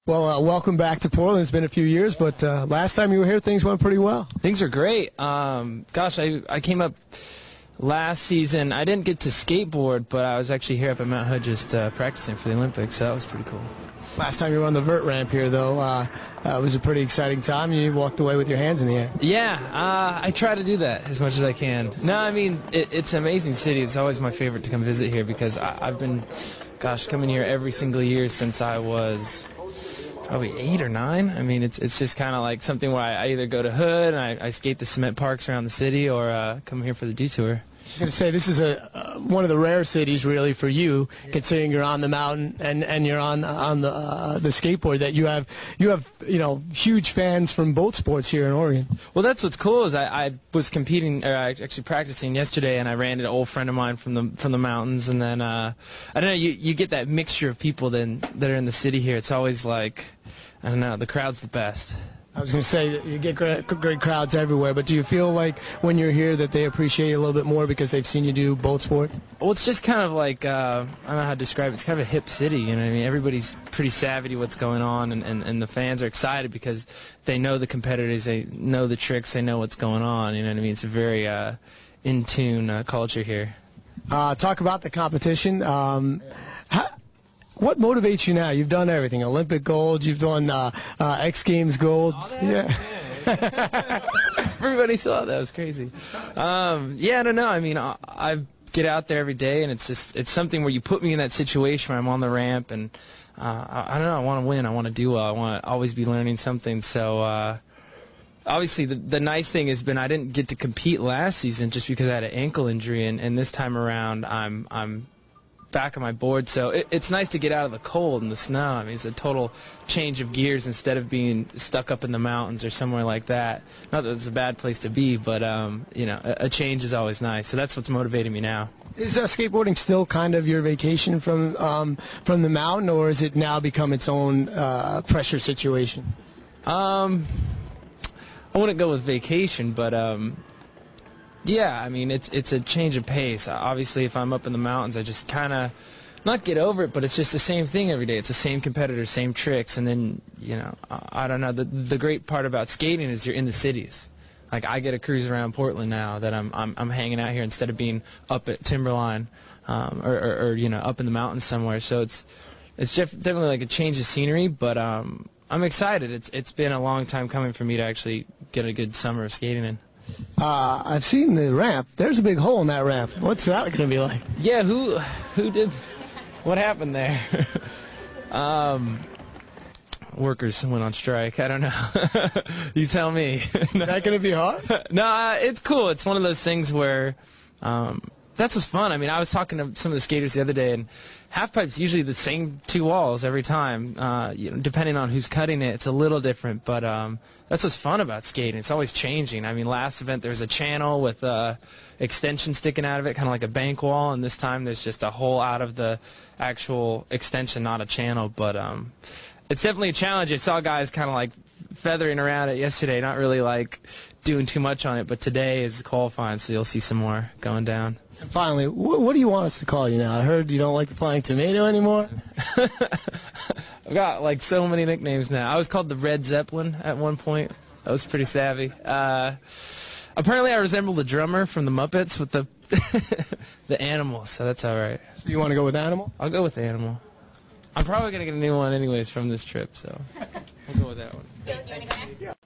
Well, welcome back to Portland. It's been a few years, but last time you were here, things went pretty well. Things are great. Gosh, I came up last season. I didn't get to skateboard, but I was actually here up at Mount Hood just practicing for the Olympics, so that was pretty cool. Last time you were on the vert ramp here, though, it was a pretty exciting time. You walked away with your hands in the air. Yeah, I try to do that as much as I can. No, I mean, it's an amazing city. It's always my favorite to come visit here because I've been, coming here every single year since I was probably 8 or 9. I mean, it's just kind of like something where I either go to Hood and I skate the cement parks around the city or come here for the detour. I'm going to say this is one of the rare cities, really, for you, considering you're on the mountain and you're on the skateboard. That you have huge fans from both sports here in Oregon. Well, that's what's cool is I was competing, or actually practicing yesterday, and I ran into an old friend of mine from the mountains, and then I don't know, you get that mixture of people that are in the city here. It's always like, I don't know, the crowd's the best. I was going to say that you get great crowds everywhere, but do you feel like when you're here that they appreciate you a little bit more because they've seen you do both sports? Well, it's just kind of like, I don't know how to describe it. It's kind of a hip city, you know what I mean? Everybody's pretty savvy to what's going on, and the fans are excited because they know the competitors, they know the tricks, they know what's going on, you know what I mean? It's a very in-tune culture here. Talk about the competition. What motivates you now? You've done everything. Olympic gold. You've done X Games gold. Yeah. Everybody saw that. It was crazy. Yeah, I don't know. I mean, I get out there every day, and it's something where you put me in that situation where I'm on the ramp, and I don't know. I want to win. I want to do well. I want to always be learning something. So obviously, the nice thing has been I didn't get to compete last season just because I had an ankle injury, and this time around I'm back on my board, so it's nice to get out of the cold and the snow. I mean, it's a total change of gears instead of being stuck up in the mountains or somewhere like that. Not that it's a bad place to be, but a change is always nice. So that's what's motivating me now. Is skateboarding still kind of your vacation from the mountain, or has it now become its own pressure situation? I wouldn't go with vacation, but yeah, I mean, it's a change of pace. Obviously, if I'm up in the mountains, I just kind of not get over it, but it's just the same thing every day. It's the same competitors, same tricks, and then, I don't know. The great part about skating is you're in the cities. Like, I get to cruise around Portland now that I'm hanging out here instead of being up at Timberline or up in the mountains somewhere. So it's definitely like a change of scenery, but I'm excited. It's been a long time coming for me to actually get a good summer of skating in. I've seen the ramp. There's a big hole in that ramp. What's that going to be like? Yeah, who did? What happened there? Workers went on strike. I don't know. You tell me. Is that going to be hard? No, it's cool. It's one of those things where that's what's fun. I mean, I was talking to some of the skaters the other day, and halfpipe's usually the same 2 walls every time. Depending on who's cutting it, it's a little different, but that's what's fun about skating. It's always changing. I mean, last event there was a channel with extension sticking out of it, kind of like a bank wall, and this time there's just a hole out of the actual extension, not a channel. But it's definitely a challenge. I saw guys kind of like feathering around it yesterday, not really like doing too much on it, but today is qualifying, so you'll see some more going down. And finally, what do you want us to call you now? I heard you don't like the Flying Tomato anymore. I've got like so many nicknames now. I was called the Red Zeppelin at one point. That was pretty savvy. Apparently I resemble the drummer from the Muppets with the animal, so that's all right. So you want to go with Animal? I'll go with Animal. I'm probably going to get a new one anyways from this trip, so I'll go with that one. Do you want to go next?